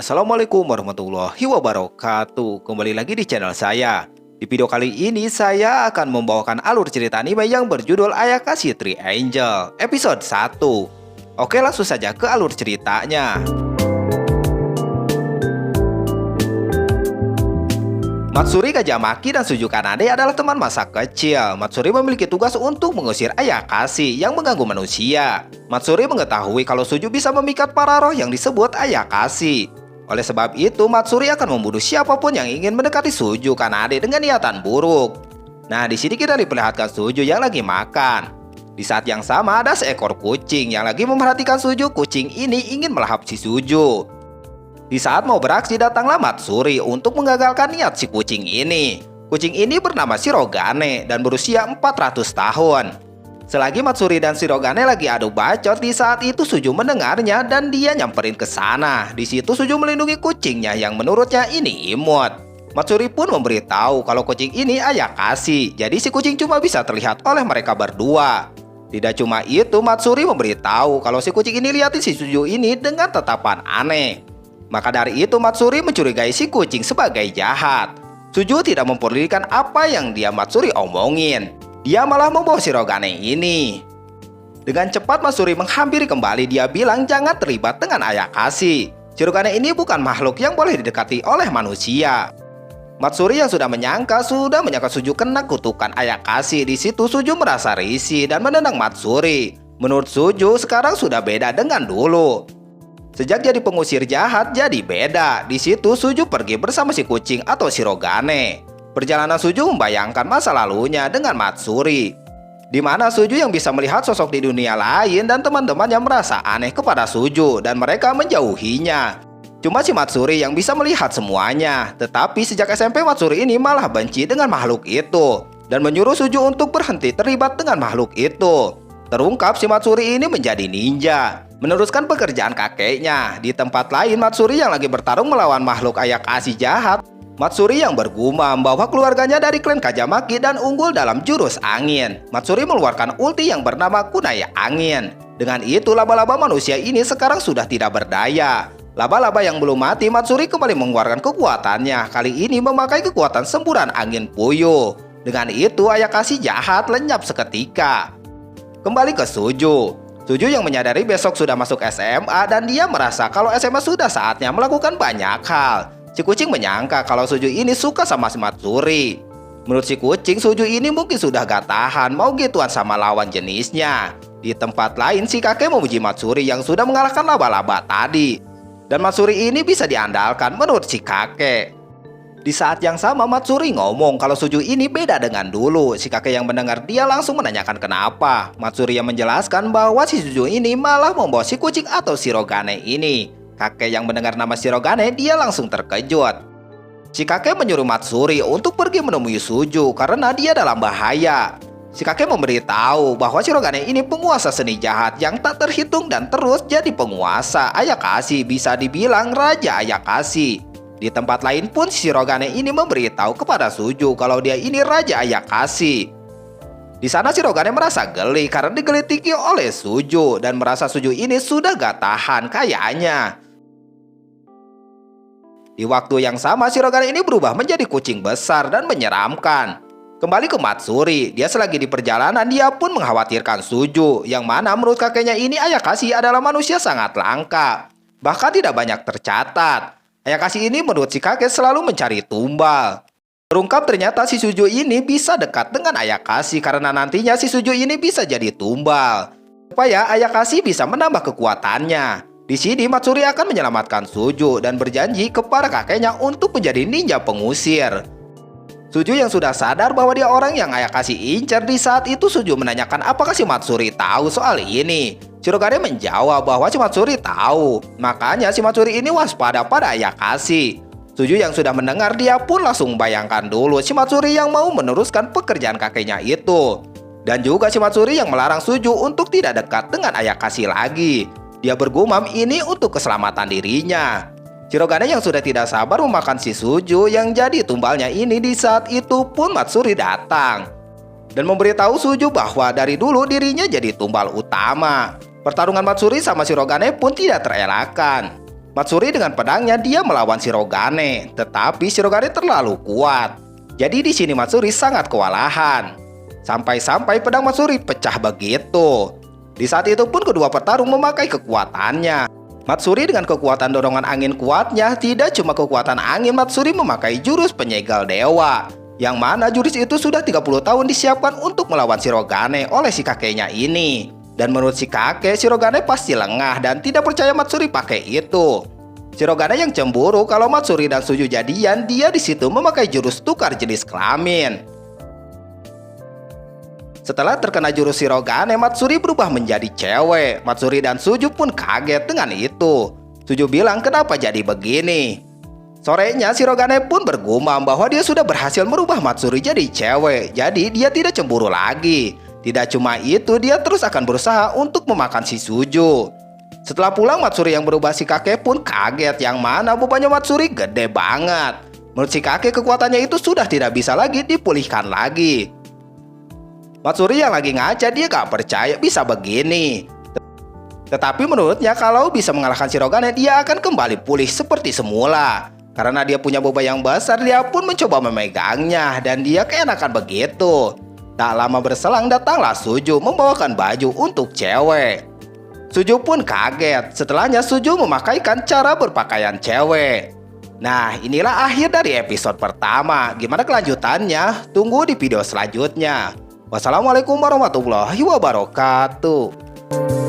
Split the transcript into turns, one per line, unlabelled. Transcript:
Assalamualaikum warahmatullahi wabarakatuh. Kembali lagi di channel saya. Di video kali ini saya akan membawakan alur cerita anime yang berjudul Ayakashi Tree Angel episode 1. Oke, langsung saja ke alur ceritanya. Matsuri, Gajah Maki, dan Suju Kanade adalah teman masa kecil. Matsuri memiliki tugas untuk mengusir Ayakashi yang mengganggu manusia. Matsuri mengetahui kalau Suju bisa memikat para roh yang disebut Ayakashi. Oleh sebab itu, Matsuri akan membunuh siapapun yang ingin mendekati Suju Kanade dengan niatan buruk. Nah, di sini kita diperlihatkan Suju yang lagi makan. Di saat yang sama ada seekor kucing yang lagi memperhatikan Suju. Kucing ini ingin melahap si Suju. Di saat mau beraksi, datanglah Matsuri untuk menggagalkan niat si kucing ini. Kucing ini bernama Shirogane dan berusia 400 tahun. Selagi Matsuri dan Shirogane lagi adu bacot, di saat itu Suju mendengarnya dan dia nyamperin ke sana. Di situ Suju melindungi kucingnya yang menurutnya ini imut. Matsuri pun memberitahu kalau kucing ini Ayakashi, jadi si kucing cuma bisa terlihat oleh mereka berdua. Tidak cuma itu, Matsuri memberitahu kalau si kucing ini liatin si Suju ini dengan tatapan aneh. Maka dari itu Matsuri mencurigai si kucing sebagai jahat. Suju tidak memperdulikan apa yang Matsuri omongin. Dia malah membawa Shirogane ini. Dengan cepat Matsuri menghampiri kembali. Dia bilang jangan terlibat dengan Ayakashi. Shirogane ini bukan makhluk yang boleh didekati oleh manusia. Matsuri yang sudah menyangka Suju kena kutukan Ayakashi. Di situ Suju merasa risih dan menendang Matsuri. Menurut Suju sekarang sudah beda dengan dulu. Sejak jadi pengusir jahat jadi beda. Di situ Suju pergi bersama si kucing atau Shirogane. Perjalanan Suju membayangkan masa lalunya dengan Matsuri, di mana Suju yang bisa melihat sosok di dunia lain dan teman-temannya merasa aneh kepada Suju dan mereka menjauhinya. Cuma si Matsuri yang bisa melihat semuanya. Tetapi sejak SMP Matsuri ini malah benci dengan makhluk itu dan menyuruh Suju untuk berhenti terlibat dengan makhluk itu. Terungkap si Matsuri ini menjadi ninja, meneruskan pekerjaan kakeknya. Di tempat lain, Matsuri yang lagi bertarung melawan makhluk Ayakashi jahat. Matsuri yang bergumam bahwa keluarganya dari klan Kajamaki dan unggul dalam jurus angin. Matsuri mengeluarkan ulti yang bernama Kunai Angin. Dengan itu, laba-laba manusia ini sekarang sudah tidak berdaya. Laba-laba yang belum mati, Matsuri kembali mengeluarkan kekuatannya. Kali ini memakai kekuatan semburan angin puyuh. Dengan itu, Ayakashi jahat lenyap seketika. Kembali ke Suju. Suju yang menyadari besok sudah masuk SMA dan dia merasa kalau SMA sudah saatnya melakukan banyak hal. Si kucing menyangka kalau Suju ini suka sama si Matsuri. Menurut si kucing, Suju ini mungkin sudah gak tahan mau gituan sama lawan jenisnya. Di tempat lain, si kakek memuji Matsuri yang sudah mengalahkan laba-laba tadi. Dan Matsuri ini bisa diandalkan menurut si kakek. Di saat yang sama Matsuri ngomong kalau Suju ini beda dengan dulu. Si kakek yang mendengar dia langsung menanyakan kenapa. Matsuri yang menjelaskan bahwa si Suju ini malah membawa si kucing atau Shirogane ini. Kakek yang mendengar nama Shirogane dia langsung terkejut. Si kakek menyuruh Matsuri untuk pergi menemui Suju karena dia dalam bahaya. Si kakek memberitahu bahwa Shirogane ini penguasa seni jahat yang tak terhitung dan terus jadi penguasa Ayakashi, bisa dibilang Raja Ayakashi. Di tempat lain pun Shirogane ini memberitahu kepada Suju kalau dia ini Raja Ayakashi. Di sana Shirogane merasa geli karena digelitiki oleh Suju dan merasa Suju ini sudah gak tahan kayaknya. Di waktu yang sama Shirogane ini berubah menjadi kucing besar dan menyeramkan. Kembali ke Matsuri, dia selagi di perjalanan dia pun mengkhawatirkan Suju, yang mana menurut kakeknya ini Ayakashi adalah manusia sangat langka, bahkan tidak banyak tercatat. Ayakashi ini menurut si kakek selalu mencari tumbal. Terungkap ternyata si Suju ini bisa dekat dengan Ayakashi karena nantinya si Suju ini bisa jadi tumbal, supaya Ayakashi bisa menambah kekuatannya. Di sini Matsuri akan menyelamatkan Suju dan berjanji kepada kakeknya untuk menjadi ninja pengusir. Suju yang sudah sadar bahwa dia orang yang Ayakashi incar. Di saat itu Suju menanyakan apakah si Matsuri tahu soal ini. Shirogane menjawab bahwa si Matsuri tahu. Makanya si Matsuri ini waspada pada Ayakashi. Suju yang sudah mendengar dia pun langsung membayangkan dulu si Matsuri yang mau meneruskan pekerjaan kakeknya itu. Dan juga si Matsuri yang melarang Suju untuk tidak dekat dengan Ayakashi lagi. Dia bergumam ini untuk keselamatan dirinya. Shirogane yang sudah tidak sabar memakan si Suju yang jadi tumbalnya ini. Di saat itu pun Matsuri datang dan memberitahu Suju bahwa dari dulu dirinya jadi tumbal utama. Pertarungan Matsuri sama Shirogane pun tidak terelakkan. Matsuri dengan pedangnya dia melawan Shirogane, tetapi Shirogane terlalu kuat. Jadi di sini Matsuri sangat kewalahan. Sampai-sampai pedang Matsuri pecah begitu. Di saat itu pun kedua petarung memakai kekuatannya. Matsuri dengan kekuatan dorongan angin kuatnya, tidak cuma kekuatan angin, Matsuri memakai jurus penyegel dewa. Yang mana jurus itu sudah 30 tahun disiapkan untuk melawan Shirogane oleh si kakeknya ini. Dan menurut si kakek, Shirogane pasti lengah dan tidak percaya Matsuri pakai itu. Shirogane yang cemburu kalau Matsuri dan Suju jadian, dia di situ memakai jurus tukar jenis kelamin. Setelah terkena jurus Shirogane, Matsuri berubah menjadi cewek. Matsuri dan Suju pun kaget dengan itu. Suju bilang, kenapa jadi begini? Sorenya, Shirogane pun bergumam bahwa dia sudah berhasil merubah Matsuri jadi cewek. Jadi dia tidak cemburu lagi. Tidak cuma itu, dia terus akan berusaha untuk memakan si Suju. Setelah pulang, Matsuri yang berubah si kakek pun kaget, yang mana bebannya Matsuri gede banget. Menurut si kakek, kekuatannya itu sudah tidak bisa lagi dipulihkan lagi. Matsuri yang lagi ngaca, dia gak percaya bisa begini. Tetapi menurutnya kalau bisa mengalahkan Shirogane, dia akan kembali pulih seperti semula. Karena dia punya boba yang besar, dia pun mencoba memegangnya dan dia keenakan begitu. Tak lama berselang datanglah Suju membawakan baju untuk cewek. Suju pun kaget. Setelahnya Suju memakaikan cara berpakaian cewek. Nah, inilah akhir dari episode pertama. Gimana kelanjutannya? Tunggu di video selanjutnya. Wassalamualaikum warahmatullahi wabarakatuh.